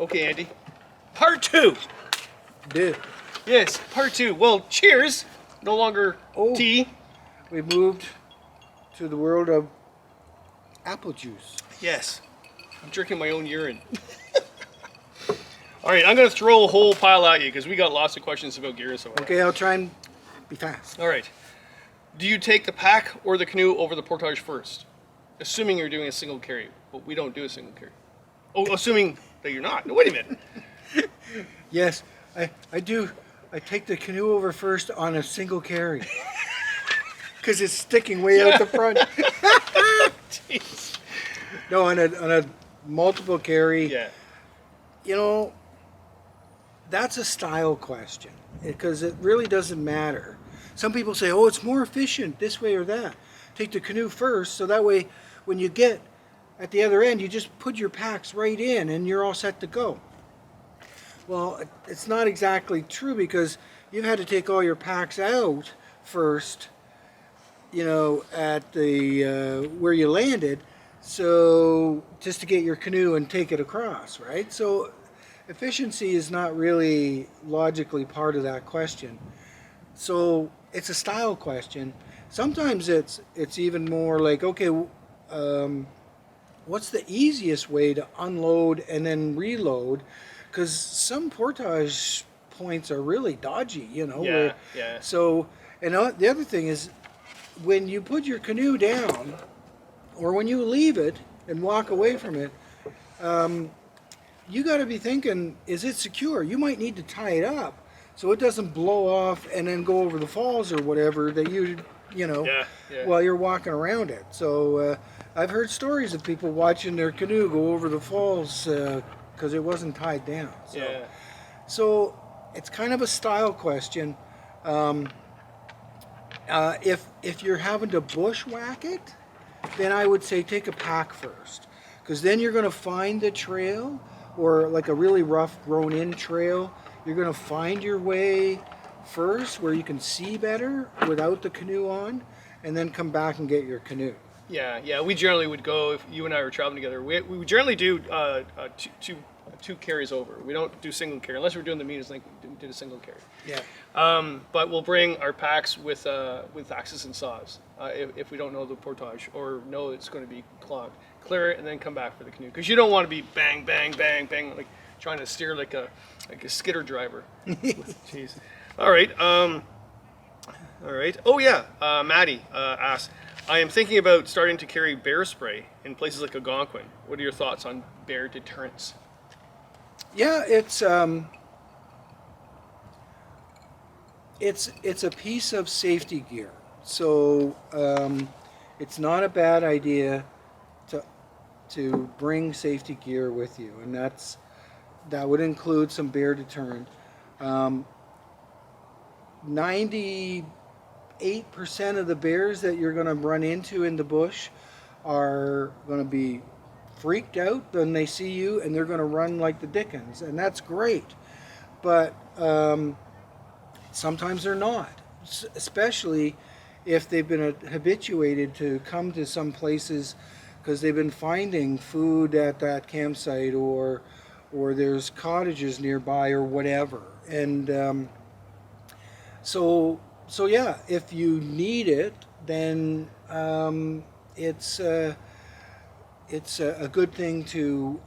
Okay, Andy. Part 2. Did. Yes, part 2. Well, cheers. No longer tea. We moved to the world of apple juice. Yes. I'm drinking my own urine. All right, I'm going to throw a whole pile at you because we got lots of questions about gear. So Okay, I'll try and be fast. All right. Do you take the pack or the canoe over the portage first? Assuming you're doing a single carry, but we don't do a single carry. Oh, assuming that you're not. No, wait a minute. Yes, I do. I take the canoe over first on a single carry. Because it's sticking way out the front. Jeez. No, on a multiple carry. Yeah. You know, that's a style question. Because it really doesn't matter. Some people say, oh, it's more efficient this way or that. Take the canoe first, so that way when you get at the other end, you just put your packs right in and you're all set to go. Well, it's not exactly true because you've had to take all your packs out first, you know, at the where you landed, so just to get your canoe and take it across, right? So efficiency is not really logically part of that question. So it's a style question. Sometimes it's even more like, okay, what's the easiest way to unload and then reload? Because some portage points are really dodgy, you know. Yeah, yeah. So, and the other thing is, when you put your canoe down, or when you leave it and walk away from it, you got to be thinking, is it secure? You might need to tie it up so it doesn't blow off and then go over the falls or whatever that you know, while you're walking around it. So I've heard stories of people watching their canoe go over the falls because it wasn't tied down. So, so it's kind of a style question. If you're having to bushwhack it, then I would say take a pack first, because then you're going to find the trail, or like a really rough grown in trail. You're going to find your way first where you can see better without the canoe on, and then come back and get your canoe. Yeah. We generally would go, if you and I were traveling together, we would generally do two carries over. We don't do single carry unless we're doing the meters like we did a single carry. Yeah. But we'll bring our packs with axes and saws if we don't know the portage or know it's going to be clogged. Clear it and then come back for the canoe, because you don't want to be bang, bang, bang, bang, like trying to steer like a skidder driver. Jeez. All right. Oh yeah. Maddie asked, I am thinking about starting to carry bear spray in places like Algonquin. What are your thoughts on bear deterrence? Yeah, it's a piece of safety gear. So it's not a bad idea to bring safety gear with you, and that would include some bear deterrent. 98% of the bears that you're going to run into in the bush are going to be freaked out when they see you, and they're going to run like the dickens, and that's great. But sometimes they're not, especially if they've been habituated to come to some places because they've been finding food at that campsite, or there's cottages nearby or whatever. And so yeah, if you need it, then it's a good thing to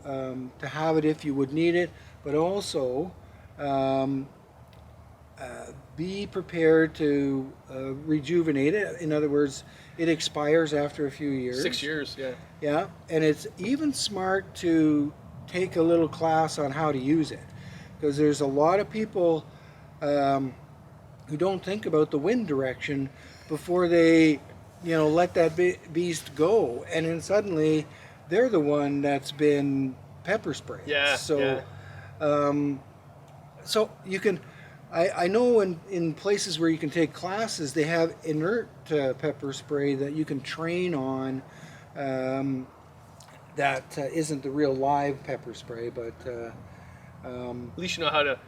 have it if you would need it, but also be prepared to rejuvenate it. In other words, it expires after a few years. 6 years, yeah. Yeah, and it's even smart to take a little class on how to use it, because there's a lot of people who don't think about the wind direction before they, let that beast go, and then suddenly they're the one that's been pepper sprayed. Yeah. So, so you can. I know in places where you can take classes, they have inert pepper spray that you can train on. That isn't the real live pepper spray, but at least you know how to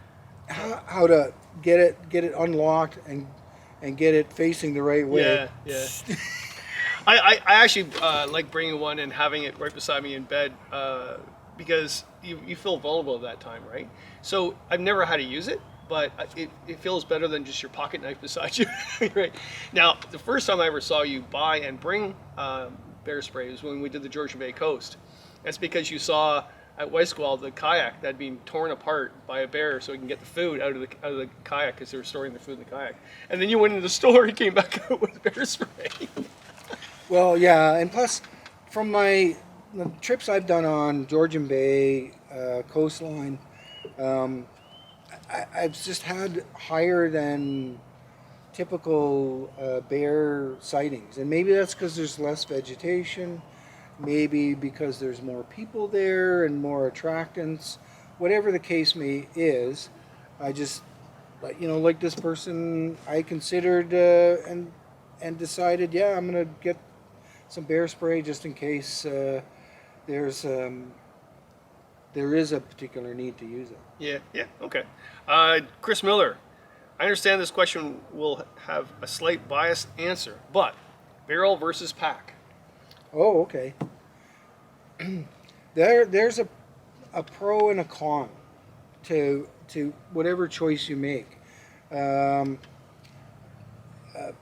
get it unlocked and get it facing the right way. Yeah. I actually like bringing one and having it right beside me in bed because you feel vulnerable at that time, right? So I've never had to use it, but it feels better than just your pocket knife beside you, right? Now, the first time I ever saw you buy and bring bear spray was when we did the Georgian Bay coast. That's because you saw at Weisqual the kayak that had been torn apart by a bear so he can get the food out of the kayak because they were storing the food in the kayak. And then you went into the store and came back out with bear spray. Well, yeah, and plus, from the trips I've done on Georgian Bay coastline, I've just had higher than typical bear sightings, and maybe that's because there's less vegetation, maybe because there's more people there and more attractants. Whatever the case is, I just, like this person, I considered and decided, yeah, I'm gonna get some bear spray just in case there is a particular need to use it. Yeah, okay. Chris Miller, I understand this question will have a slight biased answer, but barrel versus pack. Oh, okay. There's a pro and a con to whatever choice you make.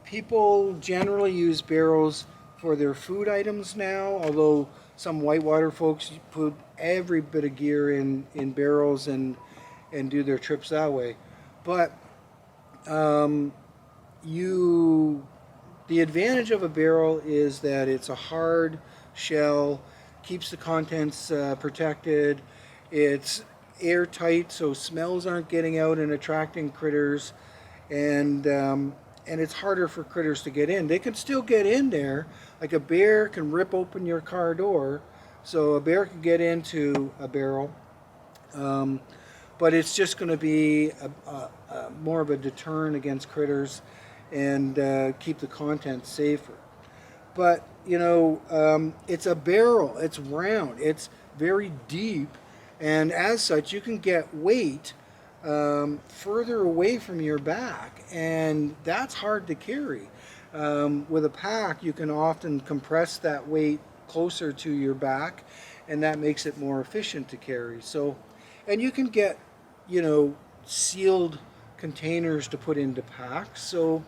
People generally use barrels for their food items now, although some whitewater folks put every bit of gear in barrels and do their trips that way. But the advantage of a barrel is that it's a hard shell, keeps the contents protected. It's airtight, so smells aren't getting out and attracting critters, and it's harder for critters to get in. They can still get in there. Like a bear can rip open your car door, so a bear can get into a barrel. But it's just going to be more of a deterrent against critters and keep the content safer. But, it's a barrel, it's round, it's very deep, and as such you can get weight further away from your back, and that's hard to carry. With a pack, you can often compress that weight closer to your back, and that makes it more efficient to carry. So, and you can get, sealed containers to put into packs. So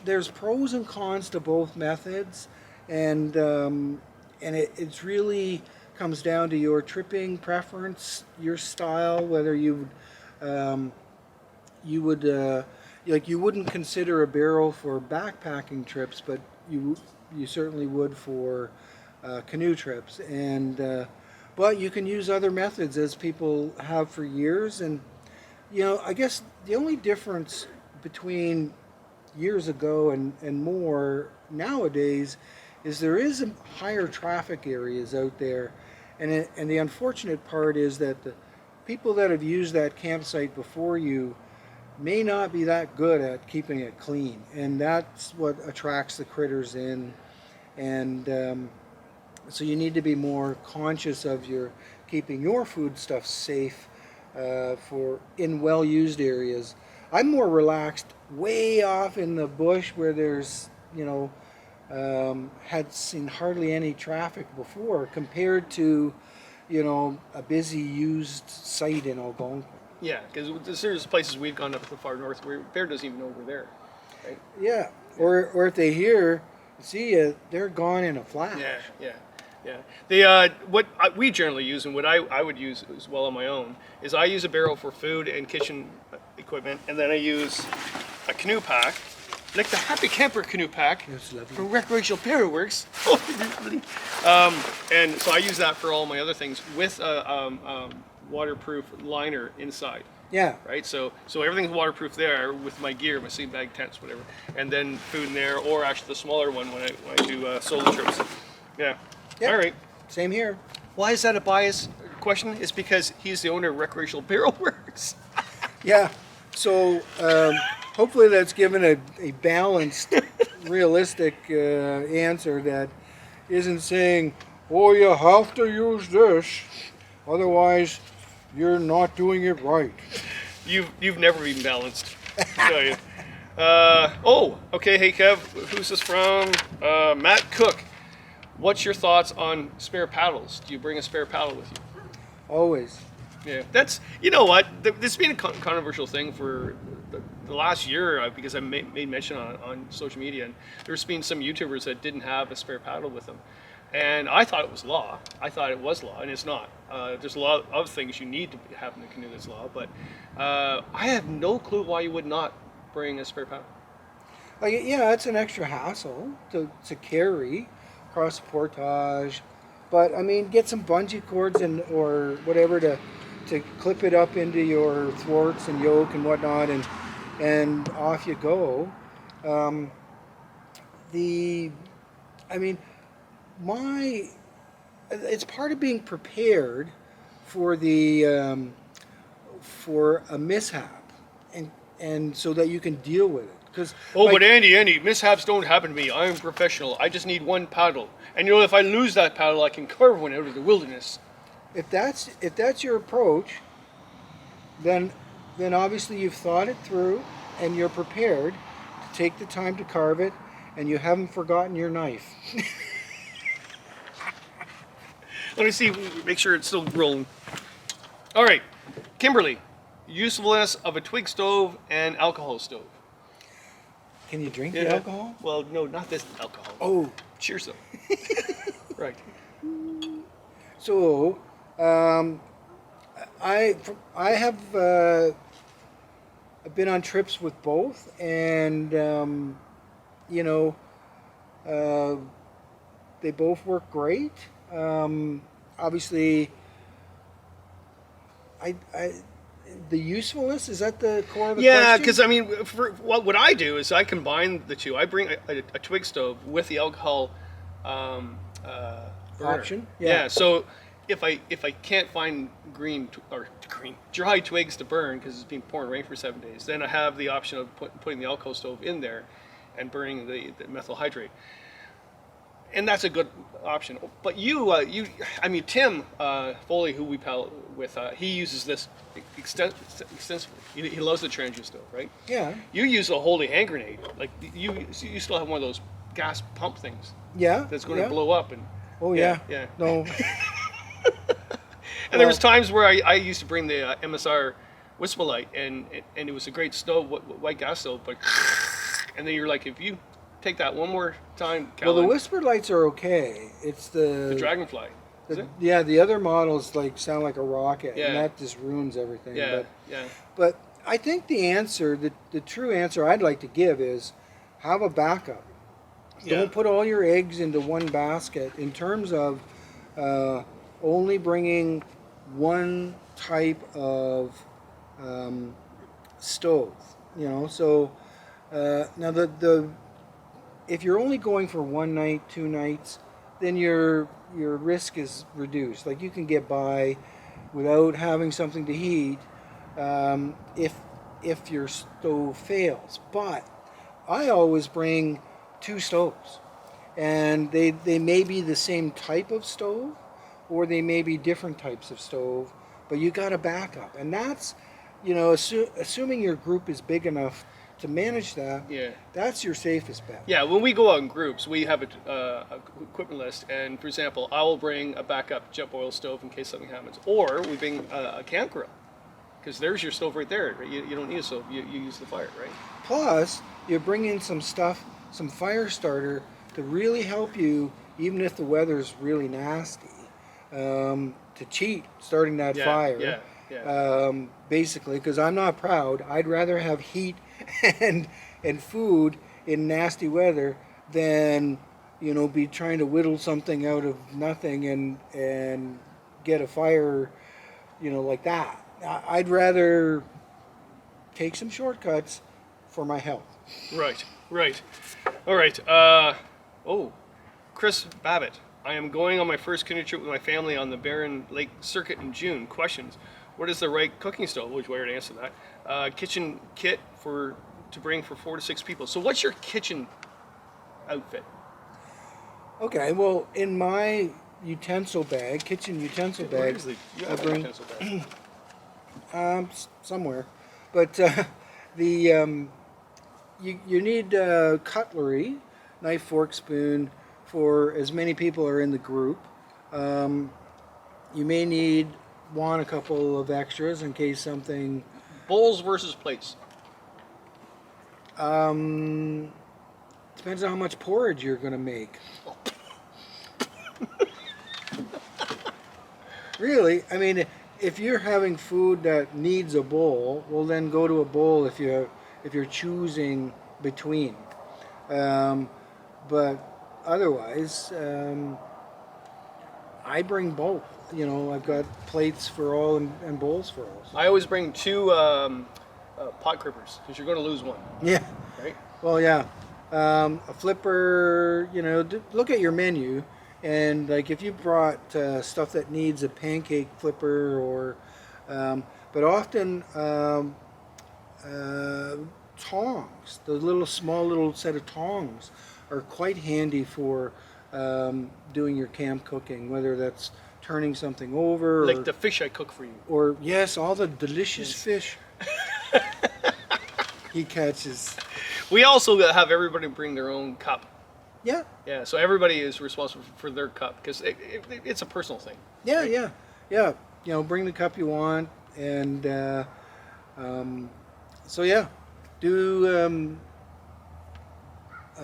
there's pros and cons to both methods, and it's really comes down to your tripping preference, your style, whether you wouldn't consider a barrel for backpacking trips, but you certainly would for canoe trips, and but you can use other methods as people have for years. And I guess the only difference between years ago and more nowadays is there is higher traffic areas out there, and the unfortunate part is that the people that have used that campsite before you may not be that good at keeping it clean, and that's what attracts the critters in. And so you need to be more conscious of keeping your foodstuff safe for in well-used areas. I'm more relaxed way off in the bush where there's had seen hardly any traffic before compared to a busy used site in Algonquin. Yeah, because there's places we've gone up to the far north where bear doesn't even know we're there, right? Yeah, or if they see you, they're gone in a flash. Yeah. What we generally use, and what I would use as well on my own, is I use a barrel for food and kitchen equipment, and then I use a canoe pack, like the Happy Camper canoe pack from Recreational Barrel Works. And so I use that for all my other things with a waterproof liner inside. Yeah. Right. So everything's waterproof there with my gear, my sleep bag, tents, whatever, and then food in there, or actually the smaller one when I do solo trips. Yeah. Yep. All right. Same here. Why is that a bias question? It's because he's the owner of Recreational Barrel Works. Yeah. So hopefully that's given a balanced, realistic answer that isn't saying, "Oh, you have to use this, otherwise you're not doing it right." You've never been balanced. I tell you. Okay. Hey Kev, who's this from? Matt Cook. What's your thoughts on spare paddles? Do you bring a spare paddle with you? Always. Yeah, that's, you know what, this has been a controversial thing for the last year, because I made mention on social media, and there's been some YouTubers that didn't have a spare paddle with them, and I thought it was law. I thought it was law, and it's not. There's a lot of things you need to have in a canoe that's law, but I have no clue why you would not bring a spare paddle. Like, yeah, it's an extra hassle to carry across the portage, but I mean, get some bungee cords and or whatever to clip it up into your thwarts and yoke and whatnot, and off you go. I mean, it's part of being prepared for for a mishap, and so that you can deal with it. Because but Andy, mishaps don't happen to me. I'm a professional. I just need one paddle, and you know, if I lose that paddle, I can carve one out of the wilderness. If that's your approach, then obviously you've thought it through and you're prepared to take the time to carve it, and you haven't forgotten your knife. Let me see, make sure it's still rolling. All right, Kimberly, usefulness of a twig stove and alcohol stove. Can you drink the alcohol? Well, no, not this alcohol. Oh, cheers though. Right. So, I have I've been on trips with both, and you know, they both work great. Obviously, the usefulness, is that the core of the question? Yeah, because I mean, what I do is I combine the two. I bring a twig stove with the alcohol burner. Option. Yeah. So if I can't find dry twigs to burn because it's been pouring rain for 7 days, then I have the option of putting the alcohol stove in there and burning the methyl hydrate. And that's a good option. But I mean, Tim Foley, who we paddle with, he uses this extensively. He loves the transient stove, right? Yeah. You use a holy hand grenade. Like, you still have one of those gas pump things. Yeah. That's going to blow up. And oh yeah. No. And there was times where I used to bring the MSR whistle light, and it was a great stove, white gas stove, but and then you're like, if you take that one more time, Callan, well, the whisper lights are okay. It's the Dragonfly. Yeah, the other models sound like a rocket, Yeah. and that just ruins everything. Yeah, But I think the answer, the true answer I'd like to give is have a backup. Yeah. Don't put all your eggs into one basket in terms of only bringing one type of stove. You know, so now if you're only going for 1 night, 2 nights, then your risk is reduced. Like, you can get by without having something to heat if your stove fails. But I always bring 2 stoves, and they may be the same type of stove, or they may be different types of stove, but you got a backup. And that's, you know, assuming your group is big enough to manage that, that's your safest bet. Yeah, when we go out in groups, we have a equipment list, and for example, I will bring a backup jump oil stove in case something happens, or we bring a camp grill, because there's your stove right there. Right? You don't need a stove, you use the fire, right? Plus, you bring in some stuff, some fire starter to really help you, even if the weather's really nasty, to cheat starting that fire. Basically, because I'm not proud. I'd rather have heat and food in nasty weather than, you know, be trying to whittle something out of nothing and get a fire, you know, like that. I'd rather take some shortcuts for my health. Right. All right. Chris Babbitt. I am going on my first canoe trip with my family on the Barron Lake Circuit in June. Questions. What is the right cooking stove? Which way to answer that? Kitchen kit to bring for 4 to 6 people. So what's your kitchen outfit? Okay, well, in my kitchen utensil bag, You have a utensil bag. somewhere, but you need cutlery, knife, fork, spoon, for as many people are in the group. You may want a couple of extras in case something. Bowls versus plates. Depends on how much porridge you're going to make. Really, I mean, if you're having food that needs a bowl, well, then go to a bowl if you're choosing between. But otherwise, I bring both. You know, I've got plates for all and bowls for all. So. I always bring two pot grippers because you're going to lose one. Yeah. Right. Well, yeah. A flipper. You know, look at your menu, and like if you brought stuff that needs a pancake flipper, or, but often tongs. The small little set of tongs are quite handy for doing your camp cooking, whether that's turning something over, like the fish I cook for you, or yes, all the delicious fish he catches. We also have everybody bring their own cup. Yeah. Yeah, so everybody is responsible for their cup because it's a personal thing. Yeah, right? yeah. You know, bring the cup you want, and so yeah, do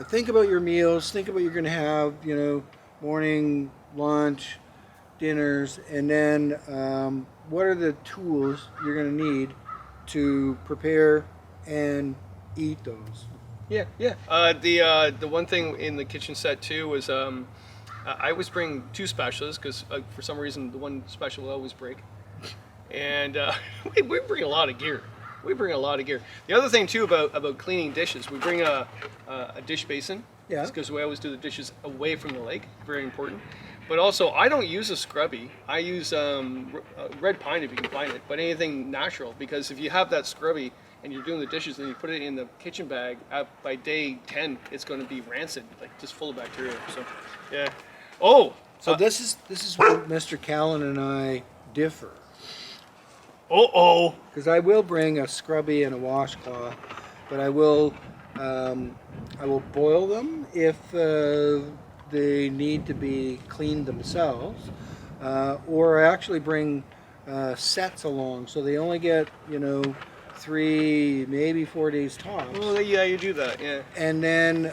think about your meals. Think about what you're going to have. You know, morning, lunch, dinners, and then what are the tools you're going to need to prepare and eat those. Yeah. The one thing in the kitchen set too was I always bring two spatulas because for some reason the one spatula will always break, and we bring a lot of gear. The other thing too about cleaning dishes, we bring a dish basin. Yeah. Because we always do the dishes away from the lake. Very important. But also, I don't use a scrubby. I use red pine if you can find it, but anything natural. Because if you have that scrubby and you're doing the dishes and you put it in the kitchen bag, by day 10, it's going to be rancid, like just full of bacteria. So, yeah. Oh. So this is where Mr. Callan and I differ. Because I will bring a scrubby and a washcloth, but I will boil them if they need to be cleaned themselves, or I actually bring sets along, so they only get 3, maybe 4 days tops. Well, yeah, you do that, yeah. And then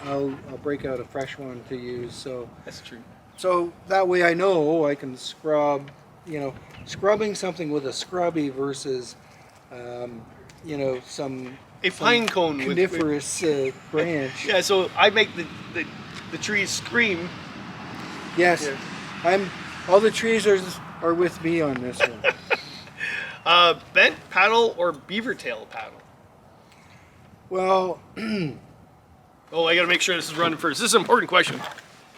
I'll break out a fresh one to use. So that's true. So that way I know I can scrub. Scrubbing something with a scrubby versus, some pine cone coniferous branch. Yeah, so I make the trees scream. Yes, yeah. All the trees are with me on this one. Bent paddle or beaver tail paddle? Well, oh, I got to make sure this is running first. This is an important question.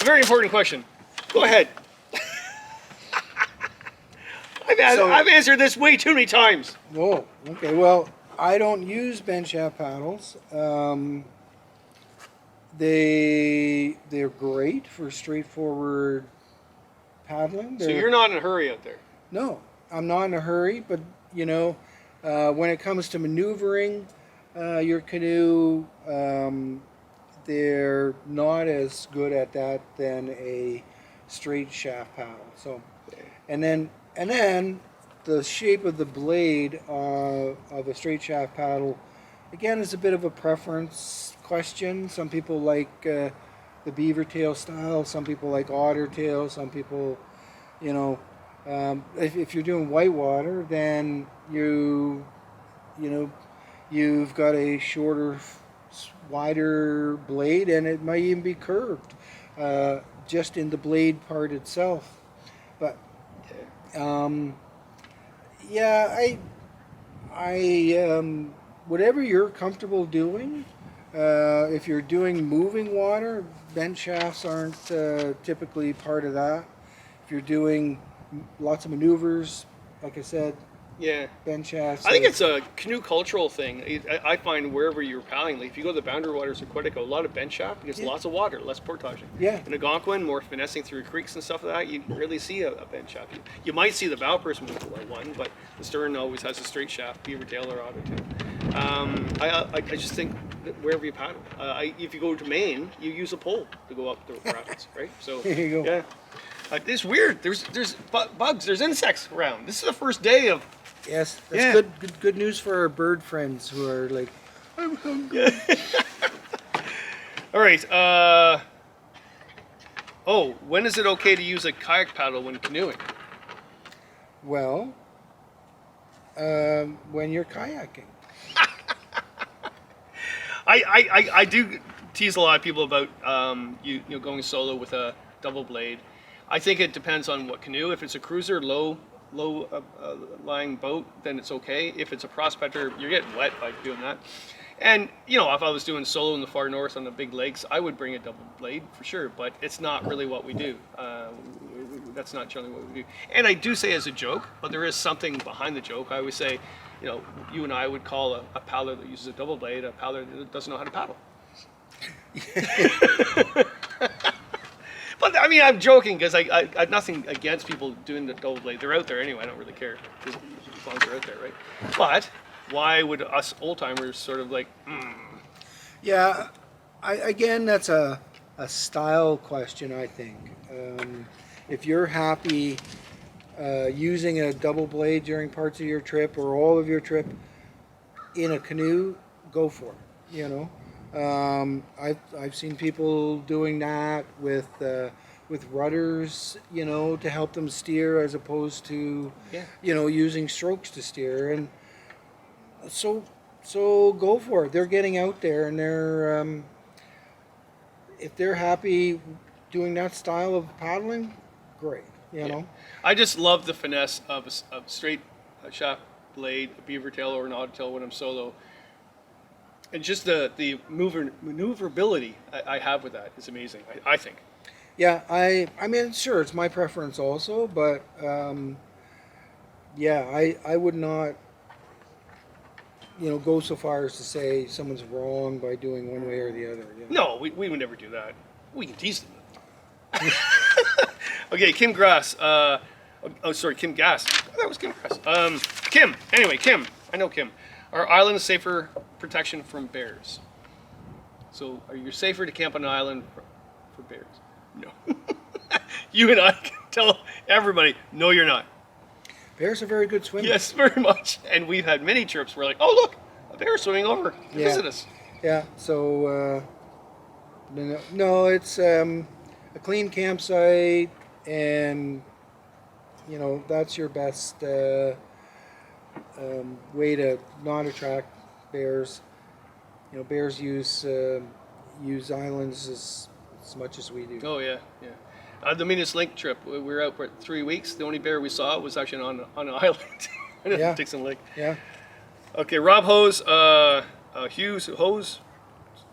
A very important question. Go ahead. I've answered this way too many times. Oh, okay. Well, I don't use bent shaft paddles. They're great for straightforward paddling. So you're not in a hurry out there? No, I'm not in a hurry. But when it comes to maneuvering your canoe, they're not as good at that than a straight shaft paddle. So, and then the shape of the blade of a straight shaft paddle, again, is a bit of a preference question. Some people like the beaver tail style. Some people like otter tail. Some people, if you're doing whitewater, then you've got a shorter, wider blade, and it might even be curved just in the blade part itself. But whatever you're comfortable doing. If you're doing moving water, bent shafts aren't typically part of that. If you're doing lots of maneuvers, like I said, Yeah. bend shafts. I think it's a canoe cultural thing. I find wherever you're paddling, like if you go to the Boundary Waters of Quetico, a lot of bend shaft because lots of water, less portaging. Yeah. In Algonquin, more finessing through creeks and stuff like that, you rarely see a bend shaft. You might see the bow person with one, but the stern always has a straight shaft, beaver tail or otter tail. I just think that wherever you paddle, if you go to Maine, you use a pole to go up the rapids, right? So There you go. yeah. It's weird. There's bugs. There's insects around. This is the first day of. Yes, that's good news for our bird friends who are like, I'm hungry. All right. When is it okay to use a kayak paddle when canoeing? Well, when you're kayaking. I do tease a lot of people about you going solo with a double blade. I think it depends on what canoe. If it's a cruiser, low lying boat, then it's okay. If it's a prospector, you're getting wet by doing that. And if I was doing solo in the far north on the big lakes, I would bring a double blade for sure. But it's not really what we do. That's not generally what we do. And I do say as a joke, but there is something behind the joke. I always say, you and I would call a paddler that uses a double blade a paddler that doesn't know how to paddle. But I mean, I'm joking because I have nothing against people doing the double blade. They're out there anyway. I don't really care as long as they're out there, right? But why would us old timers sort of like? Yeah, again, that's a style question. I think if you're happy using a double blade during parts of your trip or all of your trip in a canoe, go for it. I've seen people doing that with rudders, to help them steer as opposed to, using strokes to steer. And so go for it. They're getting out there, and they're if they're happy doing that style of paddling, great. You know. I just love the finesse of a straight shaft blade, a beaver tail or an otter tail when I'm solo. And just the maneuverability I have with that is amazing, I think. Yeah, I mean, sure, it's my preference also, but I would not, go so far as to say someone's wrong by doing one way or the other. No, we would never do that. We can tease them. Okay, Kim Grass. Kim Gass. That was Kim Grass. Kim. Anyway, Kim. I know Kim. Are islands safer protection from bears? So, are you safer to camp on an island for bears? No. You and I can tell everybody, no, you're not. Bears are very good swimmers. Yes, very much. And we've had many trips where, like, oh, look, a bear swimming over to visit us. Yeah, so, no, it's a clean campsite, and, that's your best way to not attract bears. Bears use islands as much as we do. Oh yeah. The Minas Lake trip, we were out for 3 weeks. The only bear we saw was actually on an island in Dixon Lake. Yeah. Okay, Rob Hose, Hughes Hose,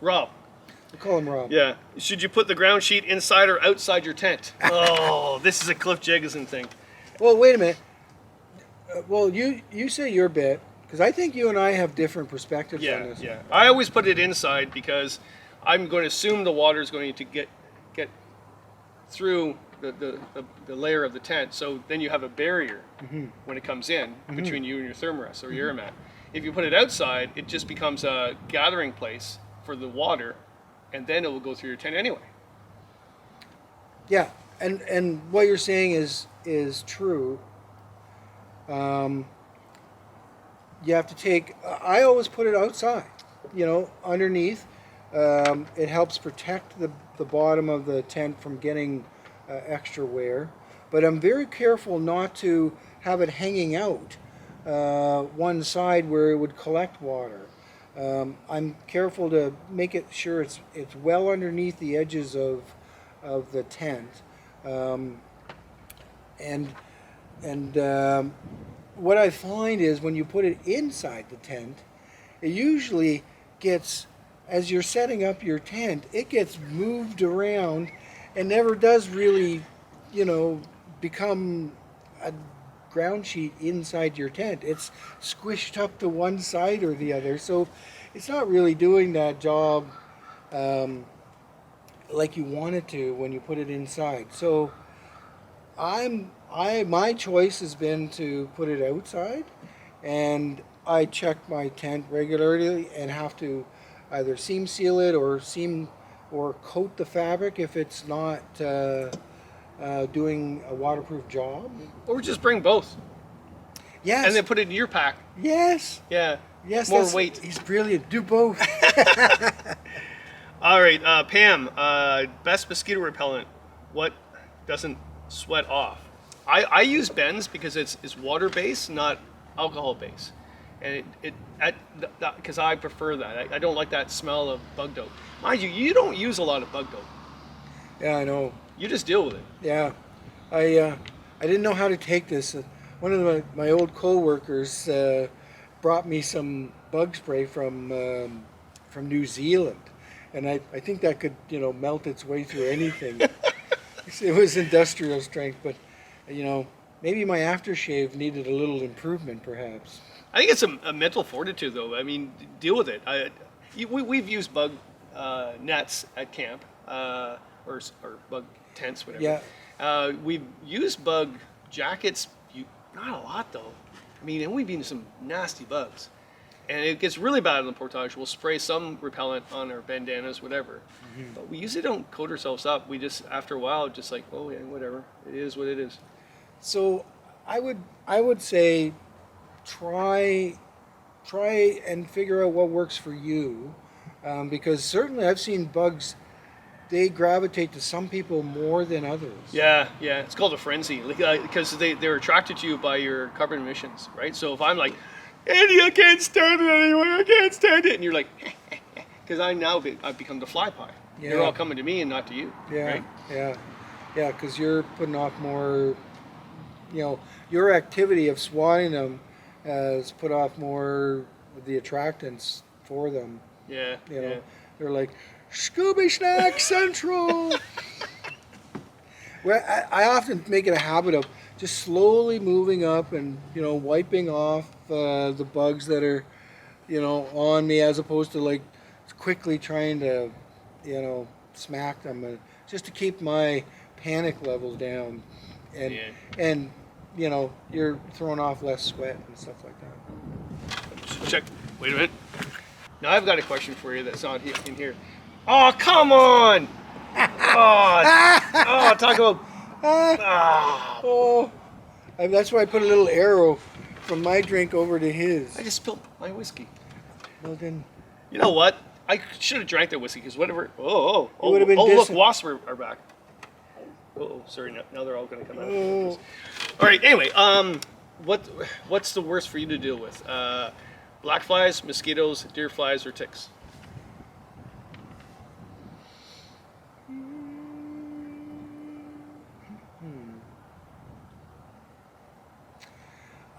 Rob. We call him Rob. Yeah. Should you put the ground sheet inside or outside your tent? Oh, this is a Cliff Jegison thing. Well, wait a minute. Well, you say your bit, because I think you and I have different perspectives on this. Yeah. I always put it inside because I'm going to assume the water is going to get through the layer of the tent. So then you have a barrier when it comes in between you and your thermarest or your mat. If you put it outside, it just becomes a gathering place for the water, and then it will go through your tent anyway. Yeah, and what you're saying is true. You have to take. I always put it outside. Underneath. It helps protect the bottom of the tent from getting extra wear. But I'm very careful not to have it hanging out one side where it would collect water. I'm careful to make it sure it's well underneath the edges of the tent. What I find is when you put it inside the tent, it usually gets, as you're setting up your tent, it gets moved around and never does really, become ground sheet inside your tent. It's squished up to one side or the other, so it's not really doing that job like you want it to when you put it inside. So my choice has been to put it outside, and I check my tent regularly and have to either seam seal it or coat the fabric if it's not doing a waterproof job. Or just bring both. Yes. And then put it in your pack. Yes. Yeah. Yes. More weight. He's brilliant. Do both. All right, Pam, best mosquito repellent. What doesn't sweat off? I use Ben's because it's water based, not alcohol based, and because I prefer that. I don't like that smell of bug dope. Mind you, you don't use a lot of bug dope. Yeah, I know. You just deal with it. Yeah, I didn't know how to take this. One of my old co-workers brought me some bug spray from New Zealand, and I think that could melt its way through anything. It was industrial strength, but maybe my aftershave needed a little improvement, perhaps. I think it's a mental fortitude, though. I mean, deal with it. We've used bug nets at camp, or bug tents, whatever. Yeah. We've used bug jackets, not a lot though. I mean, and we've been some nasty bugs. And it gets really bad in the portage. We'll spray some repellent on our bandanas, whatever. Mm-hmm. But we usually don't coat ourselves up. We just, after a while, just like, oh yeah, whatever. It is what it is. So I would say try and figure out what works for you, because certainly I've seen bugs, they gravitate to some people more than others. Yeah. It's called a frenzy, because they're attracted to you by your carbon emissions, right? So if I'm like, Andy, I can't stand it anymore. I can't stand it, and you're like, because I've become the fly pie. Yeah. They're all coming to me and not to you. Yeah. Right? Yeah. Because you're putting off more. Your activity of swatting them has put off more of the attractants for them. Yeah. They're like, Scooby Snack Central. Well, I often make it a habit of just slowly moving up and wiping off the bugs that are on me, as opposed to like quickly trying to smack them, just to keep my panic levels down, and you're throwing off less sweat and stuff like that. Check. Wait a minute. Now I've got a question for you that's not in here. Oh, come on! Talk about. That's why I put a little arrow from my drink over to his. I just spilled my whiskey. Well then. You know what? I should have drank that whiskey because whatever. Oh! would have been Look, wasps are back. Oh, sorry. Now they're all going to come out. Oh. All right. Anyway, what's the worst for you to deal with? Black flies, mosquitoes, deer flies, or ticks?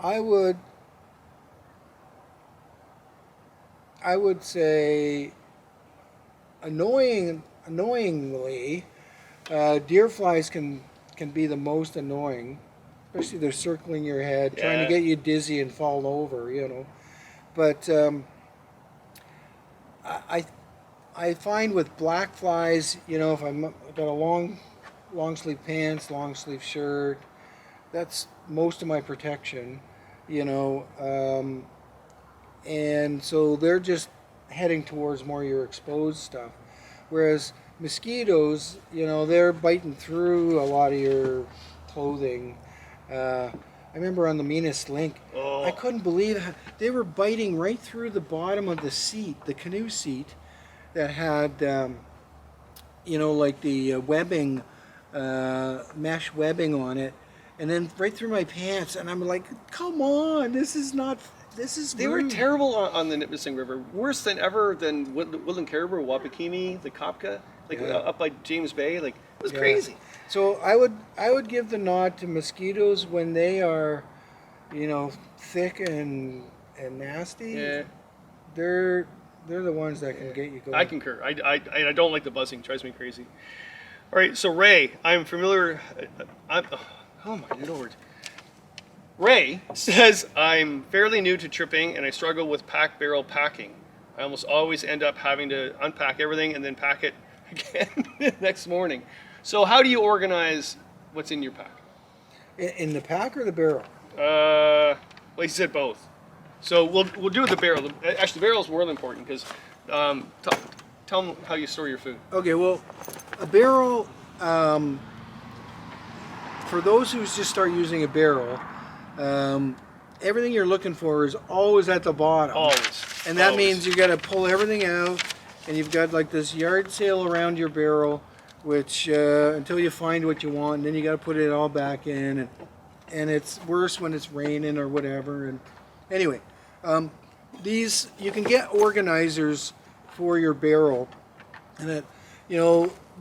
I would say annoyingly, deer flies can be the most annoying, especially they're circling your head, trying to get you dizzy and fall over, But I find with black flies, if I've got a long sleeve pants, long sleeve shirt, that's most of my protection, and so they're just heading towards more your exposed stuff. Whereas mosquitoes, they're biting through a lot of your clothing. I remember on the meanest link, I couldn't believe how they were biting right through the bottom of the seat, the canoe seat, that had, like the webbing, mesh webbing on it, and then right through my pants. And I'm like, come on, this is They were terrible on the Nipissing River, worse than ever than Woodland Caribou, Wapakini, the Kopka, up by James Bay. It was crazy. So I would give the nod to mosquitoes when they are, thick and nasty. Yeah. They're the ones that can get you going. I concur. I don't like the buzzing. It drives me crazy. All right, so Ray, I'm familiar. Oh my lord. Ray says, I'm fairly new to tripping and I struggle with pack barrel packing. I almost always end up having to unpack everything and then pack it again next morning. So how do you organize what's in your pack? In the pack or the barrel? Well, he said both. So we'll do the barrel. Actually, the barrel is more important because tell them how you store your food. Okay, well, a barrel, for those who just start using a barrel, everything you're looking for is always at the bottom. Always. And that Always. means you got to pull everything out, and you've got like this yard sale around your barrel, which until you find what you want, and then you got to put it all back in, and it's worse when it's raining or whatever. And anyway, these you can get organizers for your barrel, and that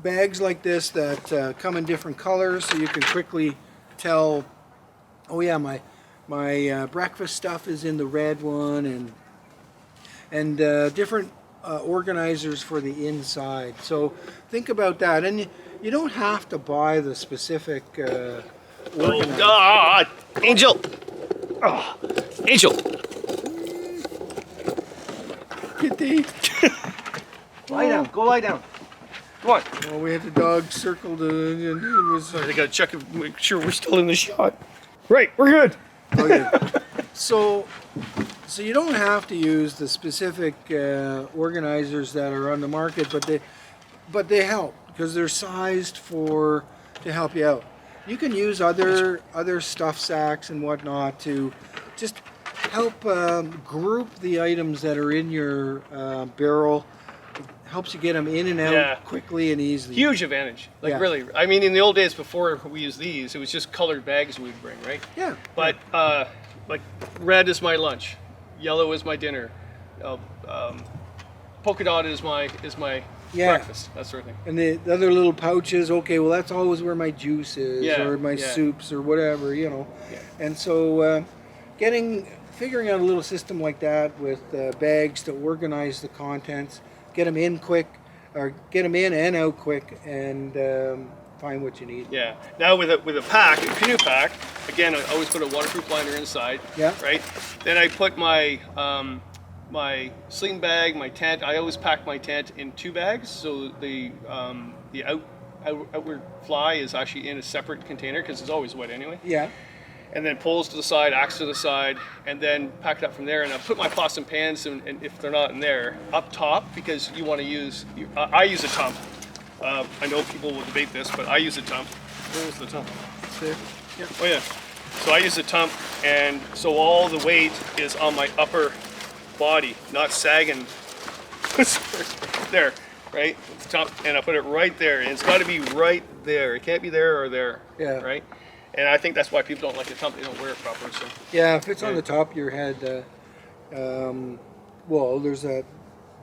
bags like this that come in different colors, so you can quickly tell. Oh yeah, my breakfast stuff is in the red one, and different organizers for the inside. So think about that, and you don't have to buy the specific organizer. Oh God, Angel! Oh, Angel! Kitty. Lie down. Go lie down. Come on. Well, we had the dog circled, and it was. I gotta check and make sure we're still in the shot. Right, we're good. Okay. So you don't have to use the specific organizers that are on the market, but they help because they're sized to help you out. You can use other stuff sacks and whatnot to just help group the items that are in your barrel. It helps you get them in and out quickly and easily. Huge advantage. Like Yeah. really. I mean, in the old days before we used these, it was just colored bags we'd bring, right? Yeah. But like red is my lunch, yellow is my dinner, polka dot is my breakfast, that sort of thing. And the other little pouches, okay, well that's always where my juice is or my soups or whatever, Yeah. And so figuring out a little system like that with bags to organize the contents, get them in quick, or get them in and out quick, and find what you need. Yeah. Now with a pack, a canoe pack, again, I always put a waterproof liner inside. Yeah. Right. Then I put my my sleeping bag, my tent. I always pack my tent in 2 bags, so the outward fly is actually in a separate container because it's always wet anyway. Yeah. And then poles to the side, axe to the side, and then pack it up from there. And I put my pots and pans, and if they're not in there, up top, because you want to use. I use a tump. I know people will debate this, but I use a tump. Where's the tump? There. Yeah. Oh yeah. So I use a tump, and so all the weight is on my upper body, not sagging. There, right? It's tump, and I put it right there, and it's got to be right there. It can't be there or there. Yeah. Right. And I think that's why people don't like the tump. They don't wear it properly. So. Yeah, if it's on the top of your head, well, there's a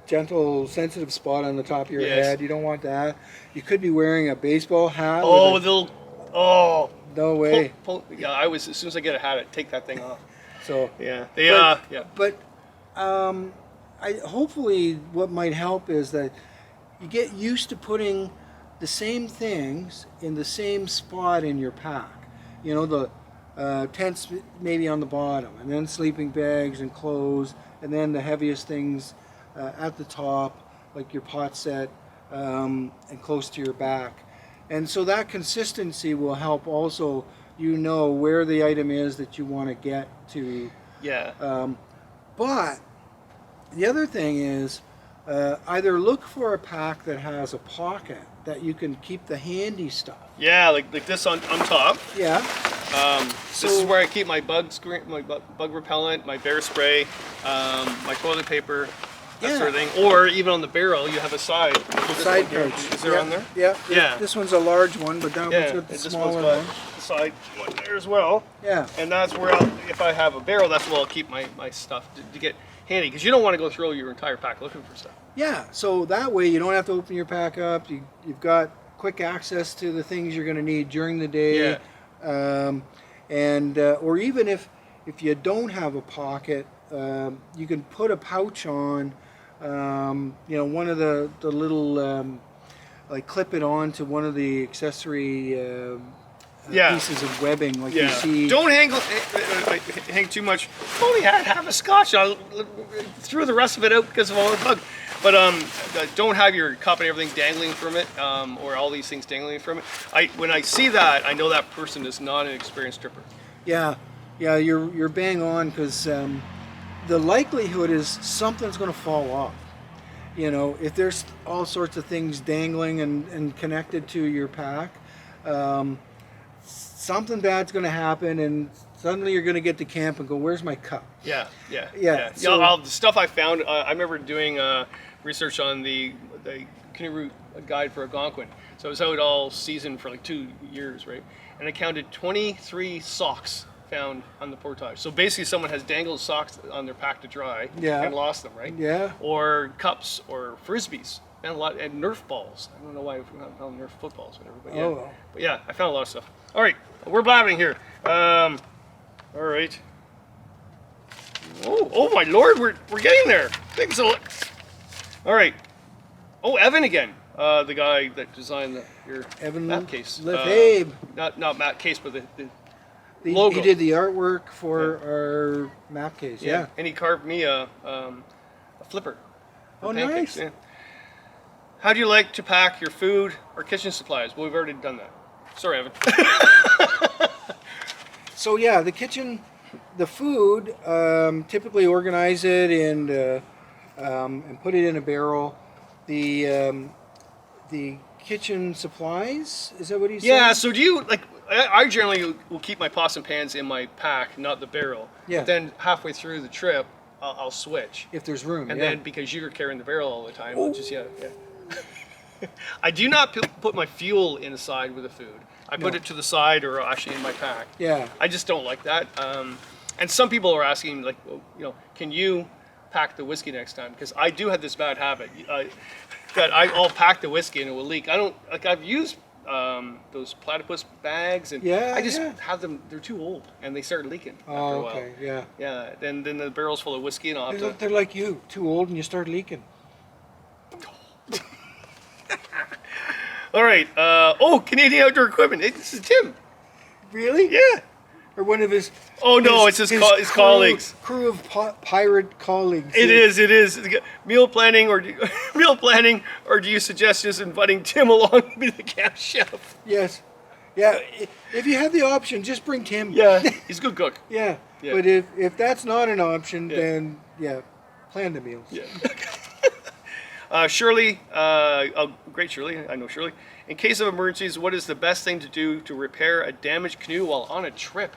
gentle, sensitive spot on the top of your head. You don't want that. You could be wearing a baseball hat. Oh, no way. Yeah, as soon as I get a hat, I take that thing off. So yeah, But hopefully, what might help is that you get used to putting the same things in the same spot in your pack. The tents maybe on the bottom, and then sleeping bags and clothes, and then the heaviest things at the top, like your pot set, and close to your back. And so that consistency will help also where the item is that you want to get to. Yeah. But the other thing is either look for a pack that has a pocket that you can keep the handy stuff. Yeah, like this on top. Yeah. This is where I keep my bug repellent, my bear spray, my toilet paper, that sort of thing. Or even on the barrel, you have a side. Side pouch. Is there on there? Yeah. Yeah. This one's a large one, but that one's got the smaller one. The side one there as well. Yeah. And that's where if I have a barrel, that's where I'll keep my stuff to get handy, because you don't want to go through your entire pack looking for stuff. Yeah. So that way you don't have to open your pack up. You've got quick access to the things you're going to need during the day. Yeah. Or even if you don't have a pocket, you can put a pouch on. One of the little like clip it on to one of the accessory pieces of webbing like you see. Don't hang too much. Only had half a scotch. I threw the rest of it out because of all the bug. But don't have your cup and everything dangling from it, or all these things dangling from it. When I see that, I know that person is not an experienced stripper. Yeah, you're bang on, because the likelihood is something's going to fall off. You know, if there's all sorts of things dangling and connected to your pack, something bad's going to happen, and suddenly you're going to get to camp and go, "Where's my cup?" Yeah. So, The stuff I found, I remember doing research on the canoe route guide for Algonquin. So I was out all season for like 2 years, right? And I counted 23 socks found on the portage. So basically someone has dangled socks on their pack to dry and lost them, right? Yeah. Or cups or frisbees. And Nerf balls. I don't know why we found Nerf footballs, whatever. But yeah. Oh. But yeah, I found a lot of stuff. All right, we're blabbing here. All right. Oh my lord, we're getting there. Thanks a lot. All right. Oh, Evan again. The guy that designed your Evan map case. Lefebvre. Not map case, but the logo. He did the artwork for our map case. Yeah. And he carved me a flipper. Oh, pancakes. nice. Yeah. How do you like to pack your food or kitchen supplies? Well, we've already done that. Sorry, Evan. So yeah, the food, typically organize it and put it in a barrel. The kitchen supplies, is that what he said? Yeah, so do you, like, I generally will keep my pots and pans in my pack, not the barrel. Yeah. But then halfway through the trip, I'll switch. If there's room, And yeah. then because you're carrying the barrel all the time, I'll just, I do not put my fuel inside with the food. I put it to the side or actually in my pack. Yeah. I just don't like that. And some people are asking, like, well, can you pack the whiskey next time? Because I do have this bad habit that I'll pack the whiskey and it will leak. I've used those platypus bags, and I just have them. They're too old, and they start leaking after a while. Okay, yeah. Yeah. Then the barrel's full of whiskey, and I'll have to. They're like you, too old, and you start leaking. All right. Canadian Outdoor Equipment. Hey, this is Tim. Really? Yeah. Or one of his. Oh no, it's his colleagues. Crew of pirate colleagues. It is. Meal planning, or do you suggest just inviting Tim along to be the camp chef? Yes. Yeah. If you have the option, just bring Tim. Yeah, he's a good cook. Yeah. But if that's not an option, then plan the meals. Yeah. Shirley, great Shirley, I know Shirley. In case of emergencies, what is the best thing to do to repair a damaged canoe while on a trip?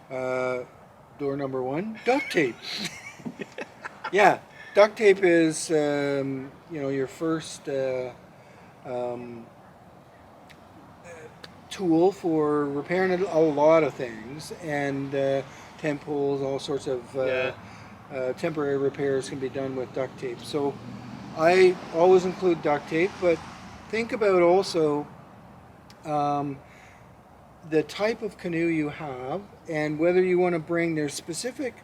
Door number one, duct tape. Yeah, duct tape is your first tool for repairing a lot of things, and tent poles, all sorts of temporary repairs can be done with duct tape. So I always include duct tape, but think about also the type of canoe you have, and whether you want to bring their specific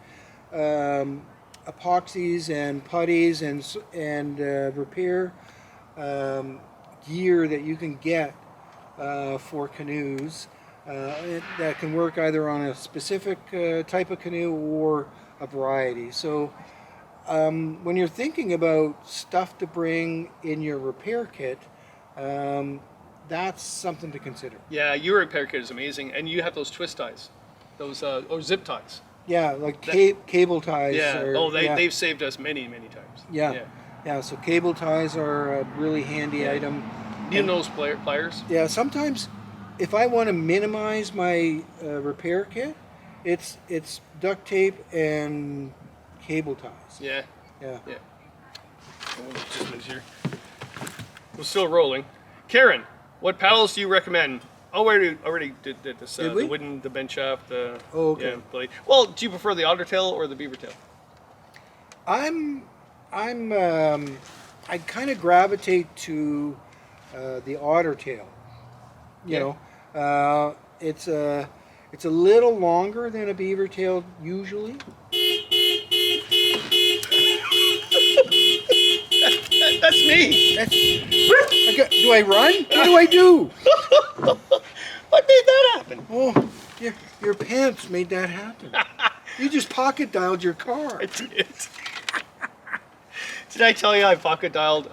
epoxies and putties and repair gear that you can get for canoes that can work either on a specific type of canoe or a variety. So when you're thinking about stuff to bring in your repair kit, that's something to consider. Yeah, your repair kit is amazing, and you have those twist ties, those or zip ties. Yeah, like cable ties. Yeah. They've saved us many times. Yeah. So cable ties are a really handy item. Need those pliers? Yeah. Sometimes, if I want to minimize my repair kit, it's duct tape and cable ties. Yeah. Yeah. We'll just lose here. We're still rolling. Karen, what paddles do you recommend? Oh, we already did this. Did we? The wooden, the bench shaft. okay. Blade. Well, do you prefer the otter tail or the beaver tail? I kind of gravitate to the otter tail. You know, it's a little longer than a beaver tail usually. That's me. Do I run? What do I do? What made that happen? Oh, your pants made that happen. You just pocket dialed your car. I did. Did I tell you I pocket dialed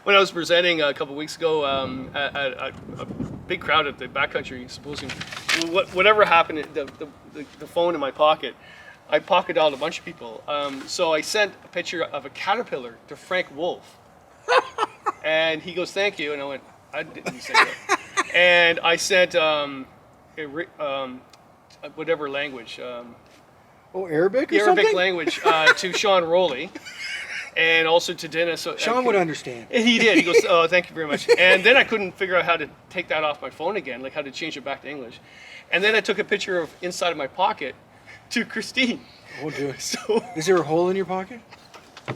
when I was presenting a couple weeks ago at a big crowd at the backcountry symposium? Whatever happened, the phone in my pocket, I pocket dialed a bunch of people. So I sent a picture of a caterpillar to Frank Wolf, and he goes, "Thank you," and I went, "I didn't say that." And I sent whatever language. Arabic or Arabic something? language to Sean Rowley, and also to Dennis. Sean would understand. And he did. He goes, "Oh, thank you very much." And then I couldn't figure out how to take that off my phone again, like how to change it back to English. And then I took a picture of inside of my pocket to Christine. Oh, dear. So Is there a hole in your pocket? it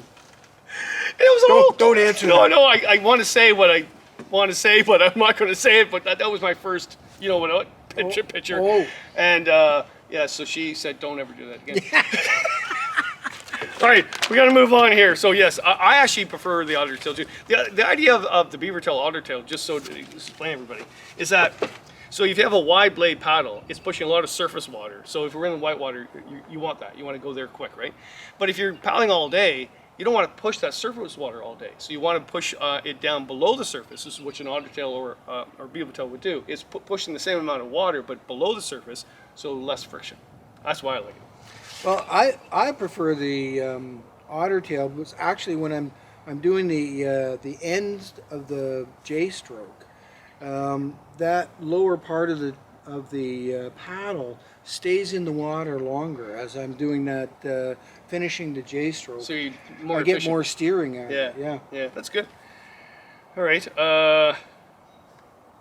was a whole. Don't answer No, that. no. I want to say what I want to say, but I'm not going to say it. But that was my first, picture. Oh. And yeah, so she said, "Don't ever do that again." All right, we got to move on here. So yes, I actually prefer the otter tail too. The idea of the beaver tail otter tail, just so to explain everybody, is that so if you have a wide blade paddle, it's pushing a lot of surface water. So if we're in the whitewater, you want that. You want to go there quick, right? But if you're paddling all day, you don't want to push that surface water all day. So you want to push it down below the surface. This is what an otter tail or beaver tail would do. It's pushing the same amount of water, but below the surface, so less friction. That's why I like it. Well, I prefer the otter tail. But actually, when I'm doing the ends of the J stroke, that lower part of the paddle stays in the water longer as I'm doing that, finishing the J stroke. So you I get more steering out of Yeah, it. yeah, that's good. All right.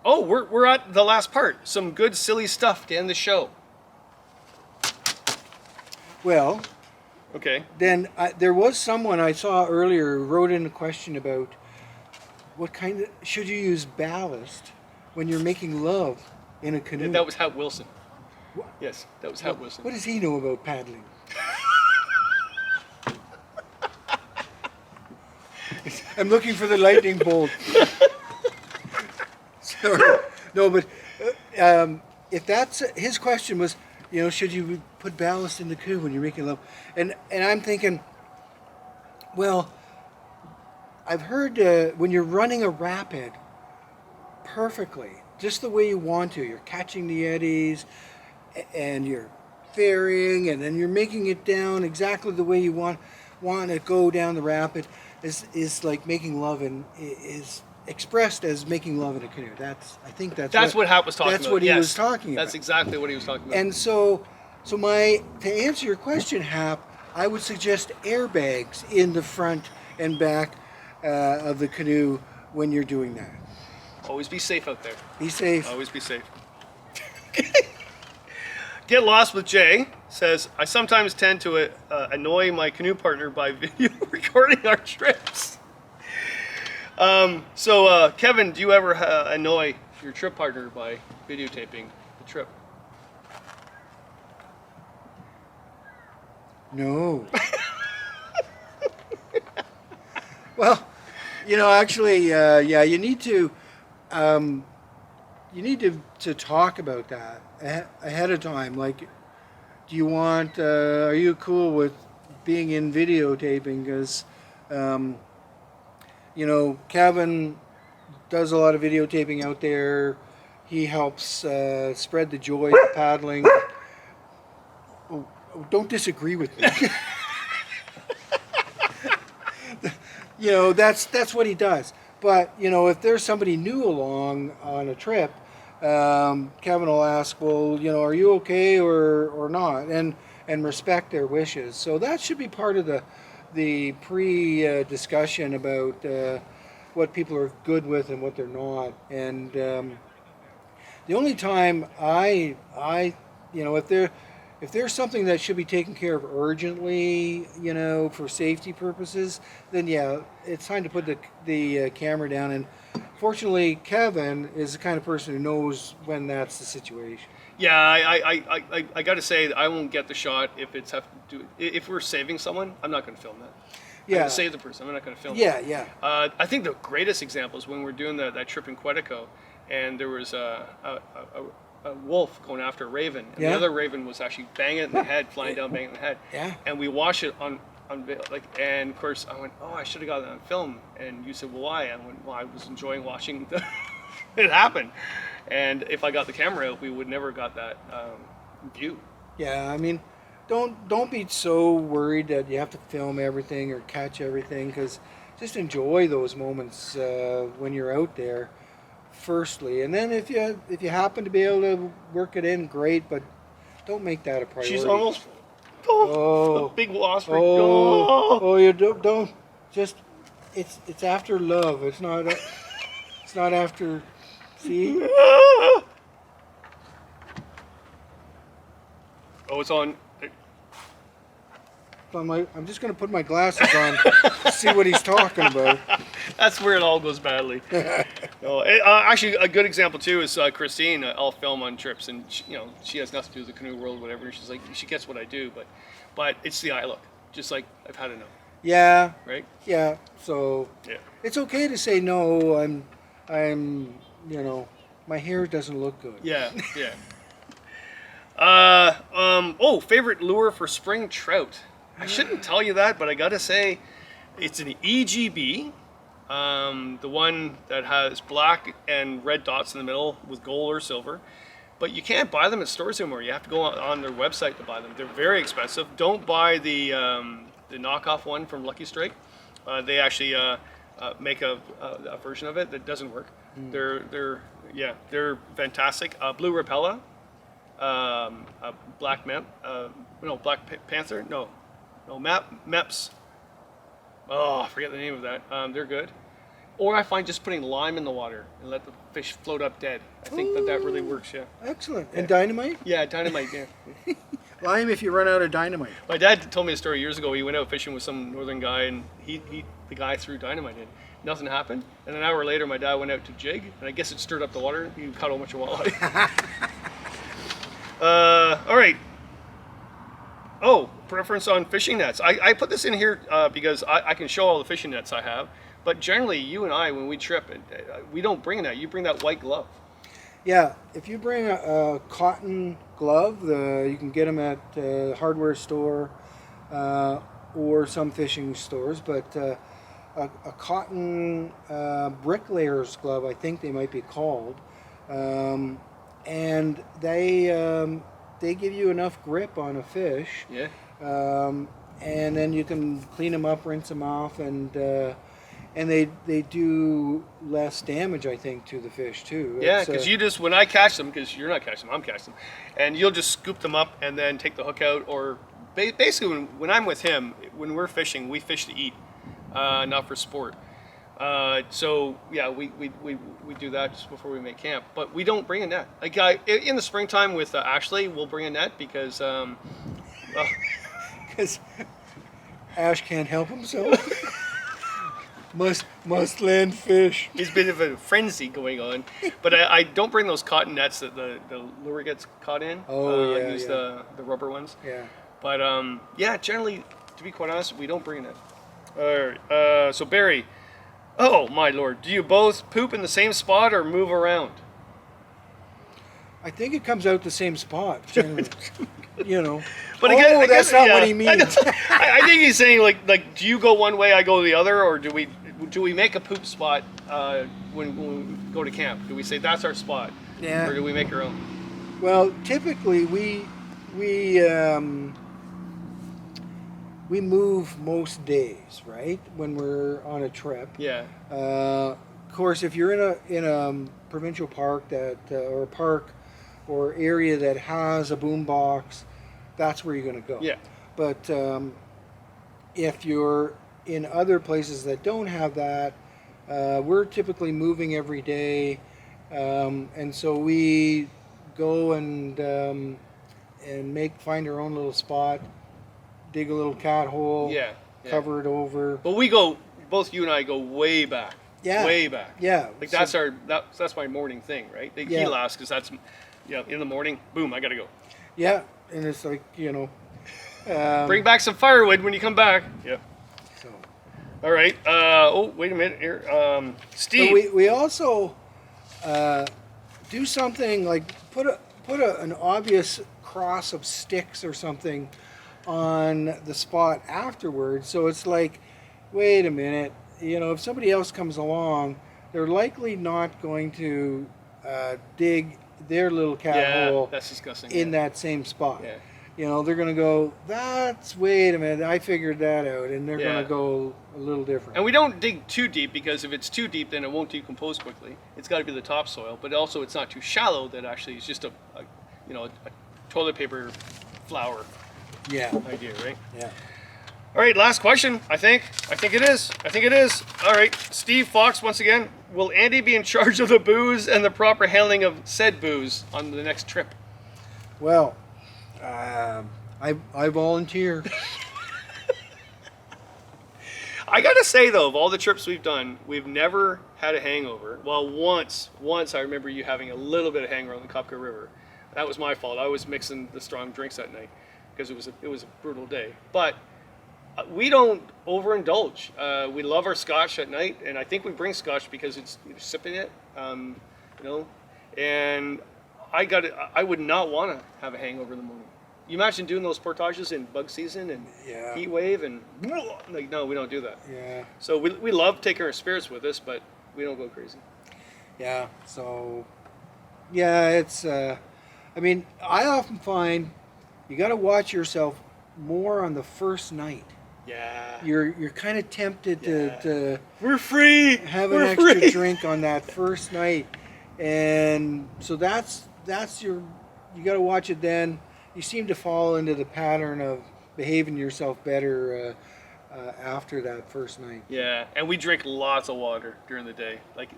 Oh, we're at the last part. Some good silly stuff to end the show. Well, Okay. then there was someone I saw earlier who wrote in a question about what kind of should you use ballast when you're making love in a canoe. That was Hat Wilson. Yes, that was Hat Wilson. What does he know about paddling? I'm looking for the lightning bolt. Sorry. No, but if that's his question was, should you put ballast in the canoe when you're making love? And I'm thinking, well, I've heard when you're running a rapid perfectly, just the way you want to, you're catching the eddies and you're ferrying and then you're making it down exactly the way you want to go down the rapid is like making love and is expressed as making love in a canoe. I think that's what Hat was talking about. That's what he Yes, was talking about. That's exactly what he was talking about. And so to answer your question, Hap, I would suggest airbags in the front and back of the canoe when you're doing that. Always be safe out there. Be safe. Always be safe. Get Lost with Jay says, I sometimes tend to annoy my canoe partner by video recording our trips. So Kevin, do you ever annoy your trip partner by videotaping the trip? No. Well, actually, yeah, you need to talk about that ahead of time. Like, do you want? Are you cool with being in videotaping? Because, Kevin does a lot of videotaping out there. He helps spread the joy of paddling. Oh, don't disagree with me. That's what he does. But if there's somebody new along on a trip, Kevin will ask, well, are you okay or not, and respect their wishes. So that should be part of the pre-discussion about what people are good with and what they're not. And the only time if there's something that should be taken care of urgently, for safety purposes, then yeah, it's time to put the camera down. And fortunately, Kevin is the kind of person who knows when that's the situation. Yeah, I got to say, I won't get the shot if we're saving someone. I'm not going to film that. I'm Yeah. going to save the person. I'm not going to film. Yeah, yeah. I think the greatest example is when we're doing that trip in Quetico, and there was a wolf going after a raven, and Yeah. the other raven was actually banging it in the head, flying down, banging it in the head. Yeah. And we watched it on like, and of course I went, oh, I should have got that on film. And you said, well, why? I went, well, I was enjoying watching it happen. And if I got the camera out, we would never got that view. Yeah, I mean, don't be so worried that you have to film everything or catch everything, because just enjoy those moments when you're out there. Firstly, and then if you happen to be able to work it in, great. But don't make that a priority. She's almost Oh, a big wasp. you don't just. It's after love. It's not after. See. Oh, it's on. I'm just going to put my glasses on to see what he's talking about. That's where it all goes badly. No, actually, a good example too is Christine. I'll film on trips, and she has nothing to do with the canoe world, whatever. And she's like, she gets what I do, but it's the eye look. Just like I've had enough. Yeah. Right. Yeah. So. Yeah. It's okay to say no. I'm. My hair doesn't look good. Yeah. Yeah. Favorite lure for spring trout. I shouldn't tell you that, but I gotta say, it's an EGB, the one that has black and red dots in the middle with gold or silver. But you can't buy them at stores anymore. You have to go on their website to buy them. They're very expensive. Don't buy the knockoff one from Lucky Strike. They actually make a version of it that doesn't work. They're fantastic. Blue Rapella, Black Panther. No, Meps. Oh, I forget the name of that. They're good. Or I find just putting lime in the water and let the fish float up dead. I think that really works, yeah. Excellent. And dynamite? Yeah, dynamite, yeah. Lime if you run out of dynamite. My dad told me a story years ago. He went out fishing with some northern guy, and the guy threw dynamite in. Nothing happened. And an hour later, my dad went out to jig, and I guess it stirred up the water. He caught a whole bunch of walleye. All right. Oh, preference on fishing nets. I put this in here because I can show all the fishing nets I have. But generally, you and I, when we trip, we don't bring a net. You bring that white glove. Yeah, if you bring a cotton glove, you can get them at a hardware store or some fishing stores. But a cotton bricklayer's glove, I think they might be called, and they give you enough grip on a fish. Yeah. And then you can clean them up, rinse them off, and they do less damage, I think, to the fish too. Yeah, because when I catch them, because you're not catching them, I'm catching them, and you'll just scoop them up and then take the hook out. Or basically, when I'm with him, when we're fishing, we fish to eat, not for sport. So yeah, we do that just before we make camp, but we don't bring a net. Like in the springtime with Ashley, we'll bring a net because because Ash can't help himself. must land fish. There's a bit of a frenzy going on, but I don't bring those cotton nets that the lure gets caught in. I use the rubber ones. Yeah. But generally, to be quite honest, we don't bring a net. All right. So Barry, oh my lord, do you both poop in the same spot or move around? I think it comes out the same spot, generally. But again, that's not what he means. I think he's saying like, do you go one way, I go the other, or do we make a poop spot when we go to camp? Do we say that's our spot, or do we make our own? Well, typically we move most days, right? When we're on a trip. Yeah. Of course, if you're in a provincial park or a park or area that has a boom box, that's where you're going to go. Yeah. But if you're in other places that don't have that, we're typically moving every day, and so we go and find our own little spot, dig a little cat hole, cover it over. But both you and I go way back. Yeah. Way back. Yeah. Like that's my morning thing, right? The key last, because that's in the morning, boom, I gotta go. Yeah, and it's like bring back some firewood when you come back. Yeah. So. All right. Wait a minute here. Steve. But we also do something like put an obvious cross of sticks or something on the spot afterwards. So it's like, wait a minute, if somebody else comes along, they're likely not going to dig their little cat hole that's disgusting. in that same spot. Yeah. They're going to go, wait a minute, I figured that out. And they're Yeah. going to go a little different. And we don't dig too deep, because if it's too deep, then it won't decompose quickly. It's got to be the topsoil, but also it's not too shallow that actually it's just a toilet paper flower Yeah. idea, right? Yeah. All right, last question. I think it is. All right, Steve Fox once again. Will Andy be in charge of the booze and the proper handling of said booze on the next trip? Well, I volunteer. I gotta say though, of all the trips we've done, we've never had a hangover. Well, once I remember you having a little bit of hangover on the Kupka River. That was my fault. I was mixing the strong drinks that night because it was a brutal day. But we don't overindulge. We love our scotch at night, and I think we bring scotch because it's sipping it, And I would not want to have a hangover in the morning. You imagine doing those portages in bug season and heat wave and like, no, we don't do that. Yeah. So we love taking our spirits with us, but we don't go crazy. Yeah. So, yeah, it's. I often find you got to watch yourself more on the first night. Yeah. You're kind of tempted to we're free. have an extra drink on that first night, and so that's you got to watch it then. You seem to fall into the pattern of behaving yourself better after that first night. Yeah, and we drink lots of water during the day. Like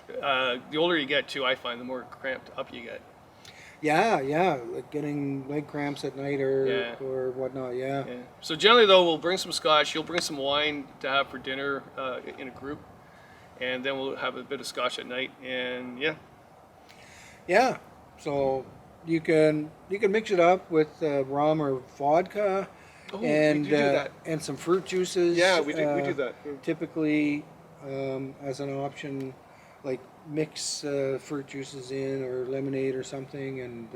the older you get too, I find the more cramped up you get. Yeah, like getting leg cramps at night or whatnot. Yeah. So generally though, we'll bring some scotch. You'll bring some wine to have for dinner in a group, and then we'll have a bit of scotch at night. And yeah. So you can mix it up with rum or vodka, and we do that. And some fruit juices. Yeah, we do that. Typically, as an option, like mix fruit juices in or lemonade or something, and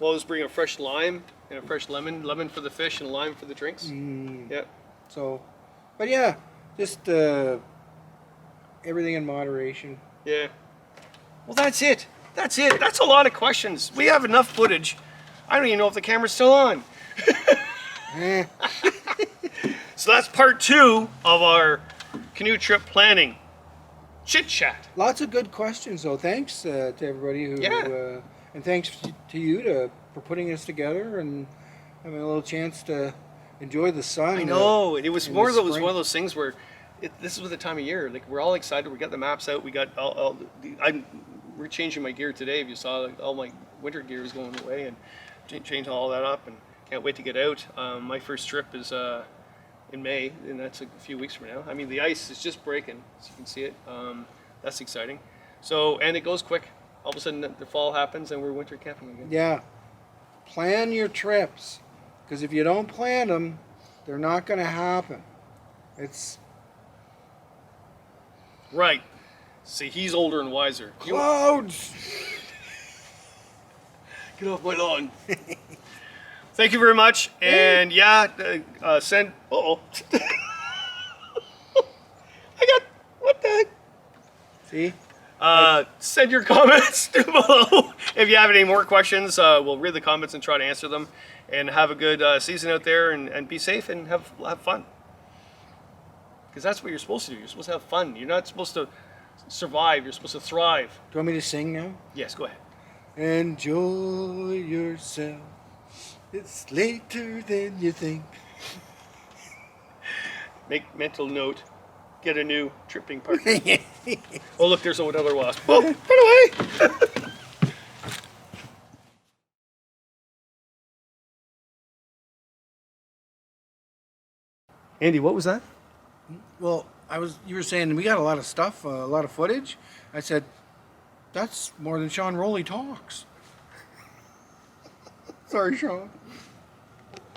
We'll always bring a fresh lime and a fresh lemon for the fish and a lime for the drinks. Yeah. So, but just everything in moderation. Yeah. Well, that's it. That's a lot of questions. We have enough footage. I don't even know if the camera's still on. So that's part 2 of our canoe trip planning chit chat. Lots of good questions, though. Thanks to everybody who, and thanks to you for putting this together and having a little chance to enjoy the sun. I know it was one of those things where this was the time of year. Like, we're all excited. We got the maps out. We got we're changing my gear today. If you saw, like, all my winter gear is going away and changing all that up, and can't wait to get out. My first trip is in May, and that's a few weeks from now. I mean, the ice is just breaking, so you can see it. That's exciting. So, and it goes quick. All of a sudden, the fall happens, and we're winter camping again. Yeah, plan your trips, because if you don't plan them, they're not going to happen. It's right. See, he's older and wiser. Clouds. Get off my lawn. Thank you very much. And send. I got. What the heck? See? Send your comments below. If you have any more questions, we'll read the comments and try to answer them. And have a good season out there, and be safe and have fun. Because that's what you're supposed to do. You're supposed to have fun. You're not supposed to survive. You're supposed to thrive. Do you want me to sing now? Yes, go ahead. Enjoy yourself. It's later than you think. Make mental note. Get a new tripping partner. Oh, look, there's another wasp. Oh, run away! Andy, what was that? Well, you were saying we got a lot of stuff, a lot of footage. I said, that's more than Sean Rowley talks. Sorry, Sean.